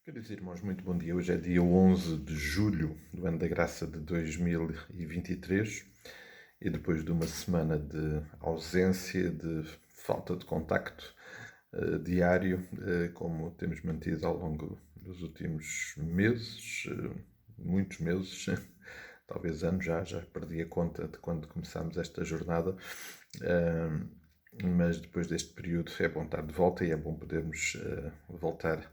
Queridos irmãos, muito bom dia. Hoje é dia 11 de julho do ano da graça de 2023 e depois de uma semana de ausência, de falta de contacto diário, como temos mantido ao longo dos últimos meses, muitos meses, talvez anos já perdi a conta de quando começámos esta jornada, mas depois deste período é bom estar de volta e é bom podermos voltar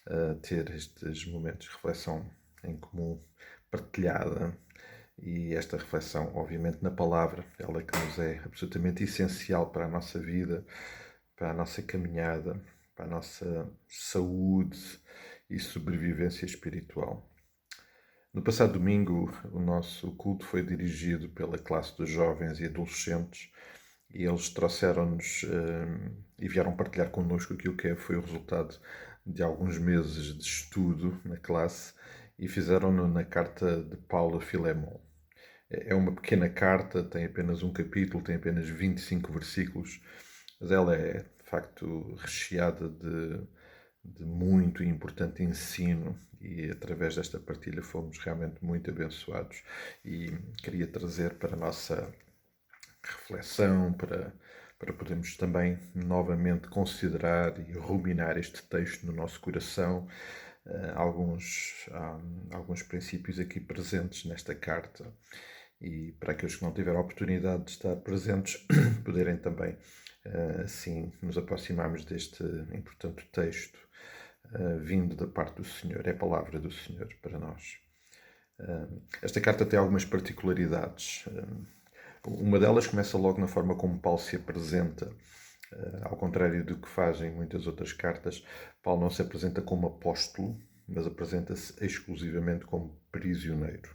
a ter estes momentos de reflexão em comum partilhada e esta reflexão, obviamente, na palavra, ela que nos é absolutamente essencial para a nossa vida, para a nossa caminhada, para a nossa saúde e sobrevivência espiritual. No passado domingo, o nosso culto foi dirigido pela classe dos jovens e adolescentes e eles trouxeram-nos e vieram partilhar connosco aquilo que foi o resultado de alguns meses de estudo na classe e fizeram-no na carta de Paulo a Filemón. É uma pequena carta, tem apenas um capítulo, tem apenas 25 versículos, mas ela é, de facto, recheada de muito e importante ensino e através desta partilha fomos realmente muito abençoados e queria trazer para a nossa reflexão, para podermos também novamente considerar e ruminar este texto no nosso coração, alguns princípios aqui presentes nesta carta e para aqueles que não tiveram a oportunidade de estar presentes poderem também assim nos aproximarmos deste importante texto vindo da parte do Senhor. É a palavra do Senhor para nós. Esta carta tem algumas particularidades. Uma delas começa logo na forma como Paulo se apresenta. Ao contrário do que fazem muitas outras cartas, Paulo não se apresenta como apóstolo, mas apresenta-se exclusivamente como prisioneiro.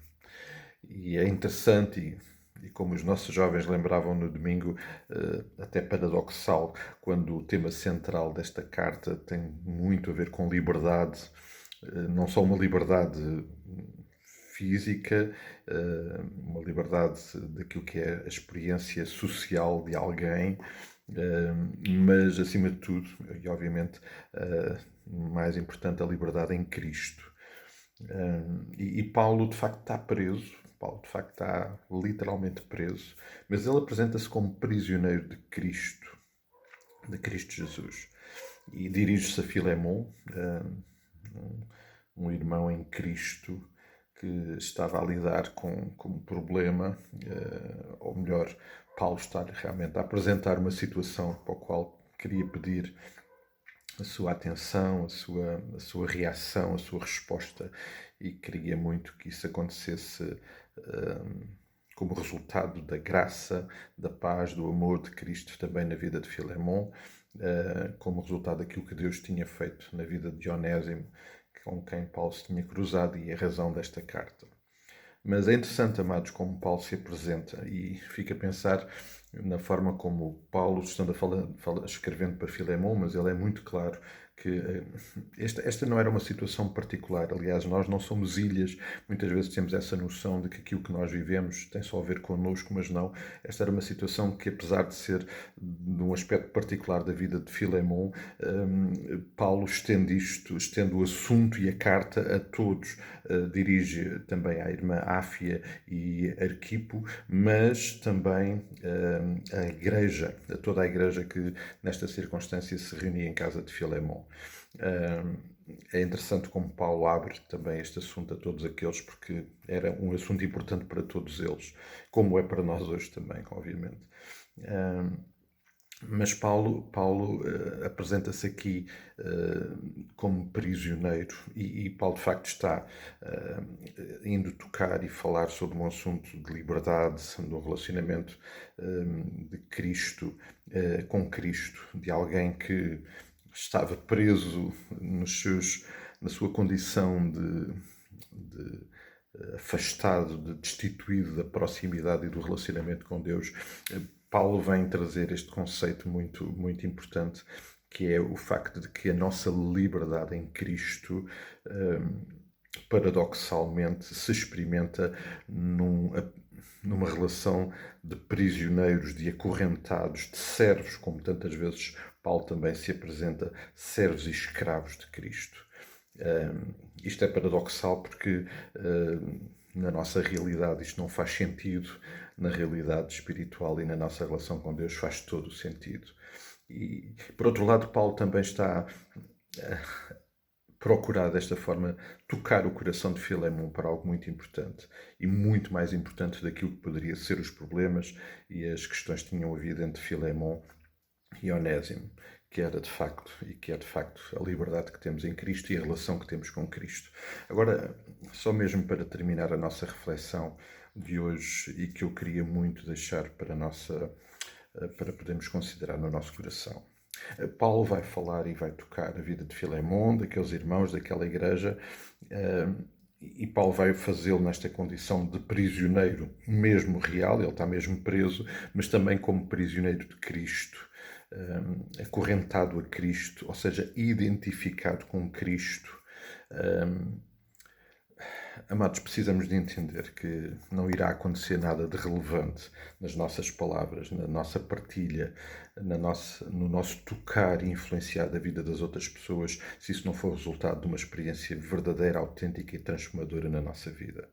E é interessante, e como os nossos jovens lembravam no domingo, até paradoxal, quando o tema central desta carta tem muito a ver com liberdade, não só uma liberdade física, uma liberdade daquilo que é a experiência social de alguém, mas acima de tudo, e obviamente mais importante, a liberdade em Cristo. E Paulo de facto está preso, Paulo de facto está literalmente preso, mas ele apresenta-se como prisioneiro de Cristo Jesus. E dirige-se a Filemón, um irmão em Cristo que estava a lidar com um problema, ou melhor, Paulo está realmente a apresentar uma situação para a qual queria pedir a sua atenção, a sua reação, a sua resposta e queria muito que isso acontecesse como resultado da graça, da paz, do amor de Cristo também na vida de Filemón, como resultado daquilo que Deus tinha feito na vida de Onésimo, com quem Paulo se tinha cruzado e é a razão desta carta. Mas é interessante, amados, como Paulo se apresenta e fica a pensar na forma como Paulo, estando escrevendo para Filemón, mas ele é muito claro que esta não era uma situação particular. Aliás, nós não somos ilhas. Muitas vezes temos essa noção de que aquilo que nós vivemos tem só a ver connosco, mas não. Esta era uma situação que, apesar de ser de um aspecto particular da vida de Filemón, Paulo estende o assunto e a carta a todos. Dirige também à irmã Áfia e Arquipo, mas também à igreja, a toda a igreja que nesta circunstância se reunia em casa de Filemón. É interessante como Paulo abre também este assunto a todos aqueles, porque era um assunto importante para todos eles, como é para nós hoje também, obviamente. Mas Paulo apresenta-se aqui como prisioneiro e Paulo de facto está indo tocar e falar sobre um assunto de liberdade, de um relacionamento de Cristo com Cristo, de alguém que estava preso na sua condição de afastado, de destituído da proximidade e do relacionamento com Deus. Paulo vem trazer este conceito muito, muito importante, que é o facto de que a nossa liberdade em Cristo, paradoxalmente, se experimenta numa relação de prisioneiros, de acorrentados, de servos, como tantas vezes Paulo também se apresenta, servos e escravos de Cristo. Isto é paradoxal porque na nossa realidade isto não faz sentido, na realidade espiritual e na nossa relação com Deus faz todo o sentido. E, por outro lado, Paulo também está a procurar desta forma tocar o coração de Filemon para algo muito importante e muito mais importante daquilo que poderia ser os problemas e as questões que tinham havido entre Filemon e Onésimo, que era de facto e que é de facto a liberdade que temos em Cristo e a relação que temos com Cristo. Agora, só mesmo para terminar a nossa reflexão de hoje e que eu queria muito deixar para podermos considerar no nosso coração. Paulo vai falar e vai tocar a vida de Filemon, daqueles irmãos, daquela igreja, e Paulo vai fazê-lo nesta condição de prisioneiro mesmo real, ele está mesmo preso, mas também como prisioneiro de Cristo, acorrentado a Cristo, ou seja, identificado com Cristo. Amados, precisamos de entender que não irá acontecer nada de relevante nas nossas palavras, na nossa partilha, no nosso tocar e influenciar a vida das outras pessoas, se isso não for resultado de uma experiência verdadeira, autêntica e transformadora na nossa vida.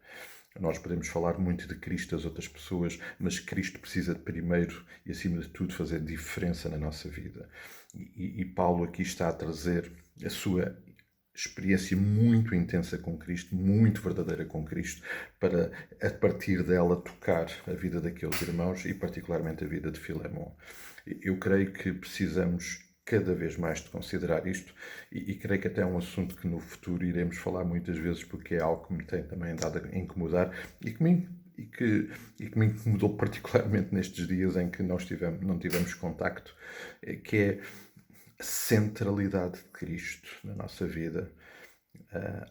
Nós podemos falar muito de Cristo às outras pessoas, mas Cristo precisa de primeiro e acima de tudo fazer diferença na nossa vida. E Paulo aqui está a trazer a sua experiência muito intensa com Cristo, muito verdadeira com Cristo, para a partir dela tocar a vida daqueles irmãos e particularmente a vida de Filemon. Eu creio que precisamos cada vez mais de considerar isto e creio que até é um assunto que no futuro iremos falar muitas vezes porque é algo que me tem também andado a incomodar e que me incomodou particularmente nestes dias em que não tivemos contacto, que é a centralidade de Cristo na nossa vida,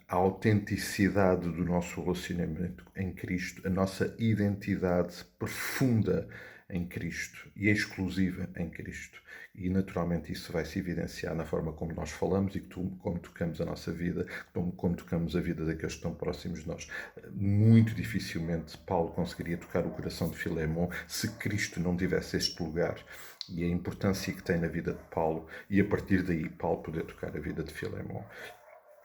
a autenticidade do nosso relacionamento em Cristo, a nossa identidade profunda em Cristo e exclusiva em Cristo. E naturalmente isso vai se evidenciar na forma como nós falamos e como tocamos a nossa vida, como tocamos a vida daqueles que estão próximos de nós. Muito dificilmente Paulo conseguiria tocar o coração de Filemon se Cristo não tivesse este lugar e a importância que tem na vida de Paulo, e a partir daí Paulo poder tocar a vida de Filemon.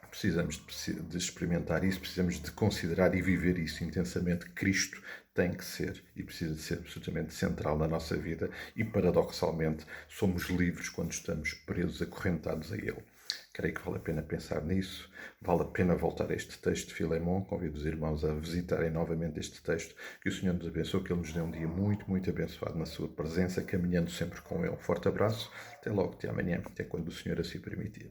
Precisamos de experimentar isso, precisamos de considerar e viver isso intensamente. Cristo tem que ser e precisa de ser absolutamente central na nossa vida e, paradoxalmente, somos livres quando estamos presos, acorrentados a Ele. Creio que vale a pena pensar nisso, vale a pena voltar a este texto de Filemon. Convido os irmãos a visitarem novamente este texto. Que o Senhor nos abençoe, que Ele nos dê um dia muito, muito abençoado na sua presença, caminhando sempre com Ele. Forte abraço, até logo, até amanhã, até quando o Senhor assim permitir.